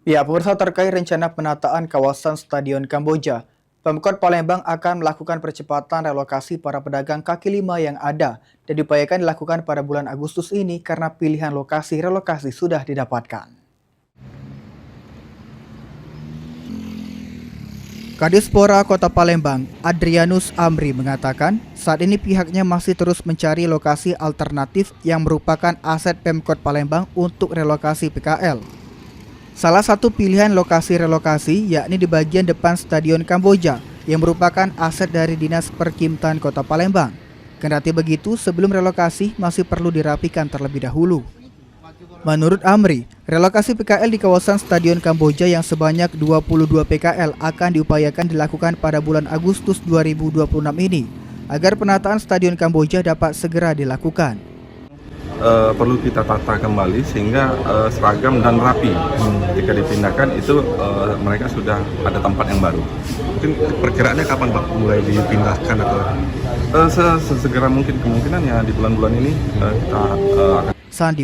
Ya, pemirsa terkait rencana penataan kawasan Stadion Kamboja, Pemkot Palembang akan melakukan percepatan relokasi para pedagang kaki lima yang ada dan diupayakan dilakukan pada bulan Agustus ini karena pilihan lokasi relokasi sudah didapatkan. Kadispora Kota Palembang, Adrianus Amri mengatakan, saat ini pihaknya masih terus mencari lokasi alternatif yang merupakan aset Pemkot Palembang untuk relokasi PKL. Salah satu pilihan lokasi relokasi yakni di bagian depan Stadion Kamboja yang merupakan aset dari Dinas Perkimtan Kota Palembang. Kendati begitu, sebelum relokasi masih perlu dirapikan terlebih dahulu. Menurut Amri, relokasi PKL di kawasan Stadion Kamboja yang sebanyak 22 PKL akan diupayakan dilakukan pada bulan Agustus 2026 ini agar penataan Stadion Kamboja dapat segera dilakukan. Perlu kita tata kembali sehingga seragam dan rapi. Jika dipindahkan itu mereka sudah ada tempat yang baru. Mungkin perkiraannya kapan Pak mulai dipindahkan atau? Sesegera mungkin, kemungkinan ya di bulan-bulan ini kita akan. Sandi